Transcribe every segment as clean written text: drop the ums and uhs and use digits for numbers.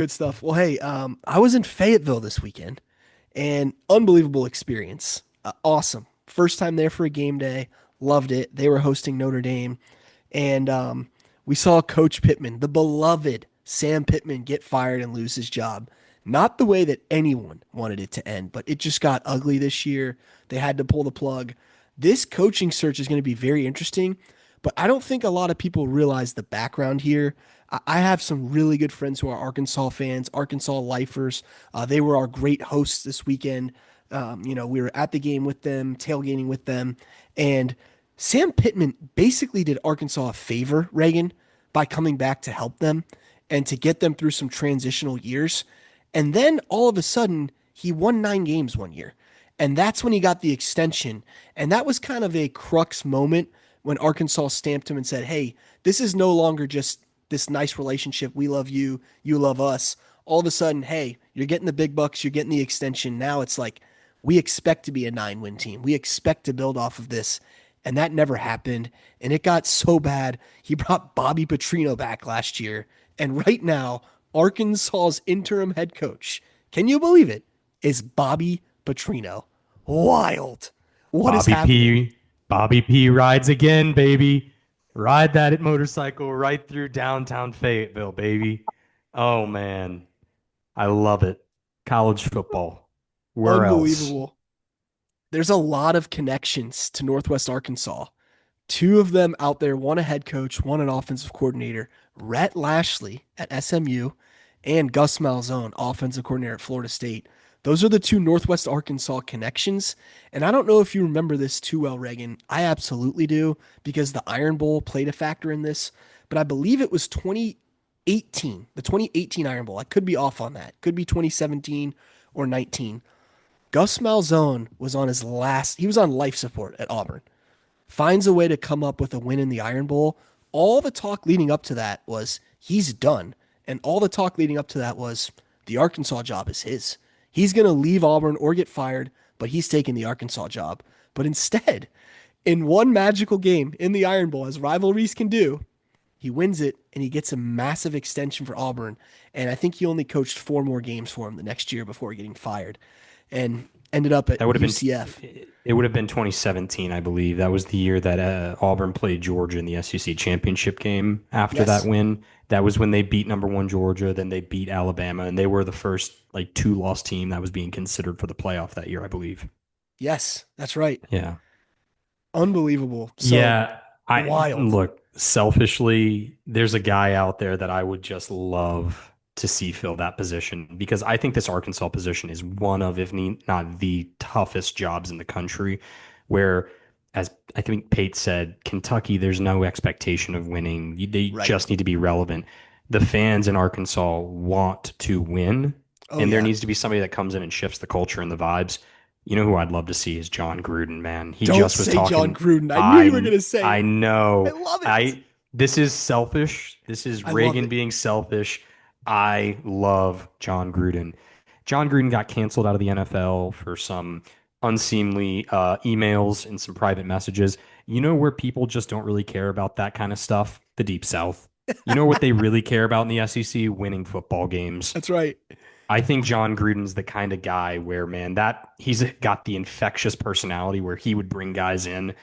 Good stuff. Well, hey, I was in Fayetteville this weekend and unbelievable experience. Awesome. First time there for a game day. Loved it. They were hosting Notre Dame. And we saw Coach Pittman, the beloved Sam Pittman, get fired and lose his job. Not the way that anyone wanted it to end, but it just got ugly this year. They had to pull the plug. This coaching search is going to be very interesting, but I don't think a lot of people realize the background here. I have some really good friends who are Arkansas fans, Arkansas lifers. They were our great hosts this weekend. We were at the game with them, tailgating with them, and Sam Pittman basically did Arkansas a favor, Reagan, by coming back to help them and to get them through some transitional years. And then all of a sudden, he won 9 games one year. And that's when he got the extension. And that was kind of a crux moment when Arkansas stamped him and said, hey, this is no longer just this nice relationship. We love you. You love us. All of a sudden, hey, you're getting the big bucks. You're getting the extension. Now it's like, we expect to be a 9-win team. We expect to build off of this. And that never happened. And it got so bad. He brought Bobby Petrino back last year. And right now, Arkansas's interim head coach, can you believe it, is Bobby Petrino. Wild. What is Bobby happening? P. Bobby P rides again, baby. Ride that motorcycle right through downtown Fayetteville, baby. Oh man, I love it. College football. Where else? Unbelievable. There's a lot of connections to Northwest Arkansas. Two of them out there, one a head coach, one an offensive coordinator. Rhett Lashley at SMU and Gus Malzahn, offensive coordinator at Florida State. Those are the two Northwest Arkansas connections. And I don't know if you remember this too well, Reagan. I absolutely do because the Iron Bowl played a factor in this. But I believe it was 2018, the 2018 Iron Bowl. I could be off on that. Could be 2017 or 19. Gus Malzahn was on his last, he was on life support at Auburn, finds a way to come up with a win in the Iron Bowl. All the talk leading up to that was he's done. And all the talk leading up to that was the Arkansas job is his. He's going to leave Auburn or get fired, but he's taking the Arkansas job. But instead, in one magical game in the Iron Bowl, as rivalries can do, he wins it and he gets a massive extension for Auburn. And I think he only coached 4 more games for him the next year before getting fired and ended up at That would have been UCF. it would have been 2017, I believe. That was the year that Auburn played Georgia in the SEC championship game. After that Yes. win, that was when they beat number one Georgia. Then they beat Alabama, and they were the first like two-loss team that was being considered for the playoff that year, I believe. Yes, that's right. Yeah. Unbelievable. So Yeah, I wild. look, selfishly, there's a guy out there that I would just love to see fill that position because I think this Arkansas position is one of, if not the toughest jobs in the country, where, as I think Pate said, Kentucky, there's no expectation of winning. They Right. just need to be relevant. The fans in Arkansas want to win, Oh, and there yeah. needs to be somebody that comes in and shifts the culture and the vibes. You know who I'd love to see is Jon Gruden, man. He Don't just was say Jon talking. Gruden. I knew you were I going to say I it. I know. love it. I This is selfish. This is I love Reagan it. being selfish. I love Jon Gruden. Jon Gruden got canceled out of the NFL for some unseemly emails and some private messages. You know where people just don't really care about that kind of stuff? The Deep South. You know what they really care about in the SEC? Winning football games. That's right. I think Jon Gruden's the kind of guy where, man, that he's got the infectious personality where he would bring guys in.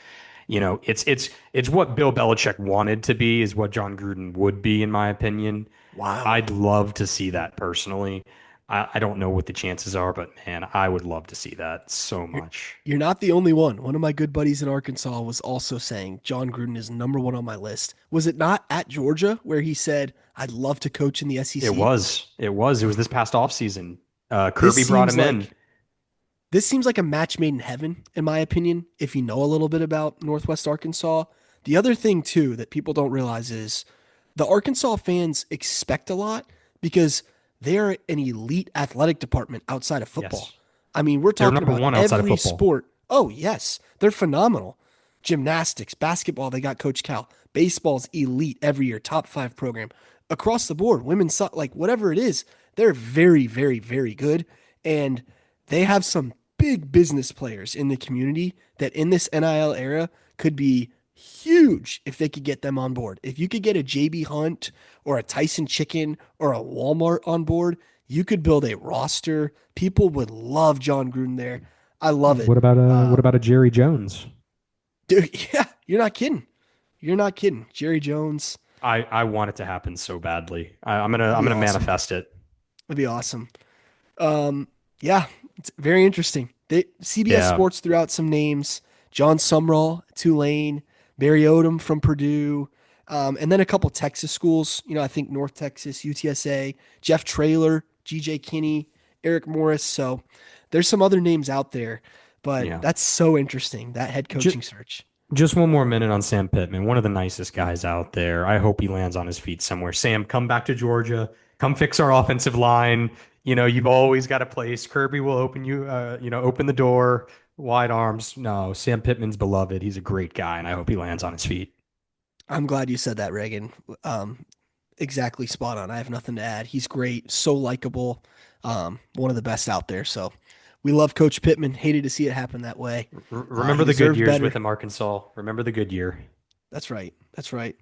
It's what Bill Belichick wanted to be, is what Jon Gruden would be, in my opinion. Wow. I'd love to see that personally. I don't know what the chances are, but man, I would love to see that so You're, much. you're not the only one. One of my good buddies in Arkansas was also saying Jon Gruden is number one on my list. Was it not at Georgia where he said, I'd love to coach in the It SEC? was. It was. It was this past offseason. This Kirby brought seems him in. like this seems like a match made in heaven, in my opinion, if you know a little bit about Northwest Arkansas. The other thing, too, that people don't realize is the Arkansas fans expect a lot because they're an elite athletic department outside of football. Yes. I mean, we're They're talking number about one outside of every football. sport. Oh, yes, they're phenomenal. Gymnastics, basketball, they got Coach Cal. Baseball's elite every year, top 5 program. Across the board, like whatever it is, they're very, very, very good. And they have some big business players in the community that in this NIL era could be huge if they could get them on board. If you could get a JB Hunt or a Tyson Chicken or a Walmart on board, you could build a roster. People would love Jon Gruden there. I love it. What about a Jerry Jones? Dude, yeah, you're not kidding. You're not kidding. Jerry Jones, I want it to happen so badly. that'd I'm be gonna awesome. manifest it. That'd be awesome. Um, yeah, it's very interesting. CBS Yeah, Sports threw out some names: John Sumrall, Tulane, Barry Odom from Purdue, and then a couple Texas schools. I think North Texas, UTSA, Jeff Traylor, GJ Kinney, Eric Morris. So there's some other names out there, but yeah. that's so interesting, that head Just, coaching search. just one more minute on Sam Pittman, one of the nicest guys out there. I hope he lands on his feet somewhere. Sam, come back to Georgia. Come fix our offensive line. You've always got a place. Kirby will open the door, wide arms. No, Sam Pittman's beloved. He's a great guy, and I hope he lands on his feet. I'm glad you said that, Reagan. Exactly spot on. I have nothing to add. He's great, so likable, one of the best out there. So we love Coach Pittman. Hated to see it happen that way. Remember He the good deserved years with better. him, Arkansas. Remember the good year. That's right. That's right.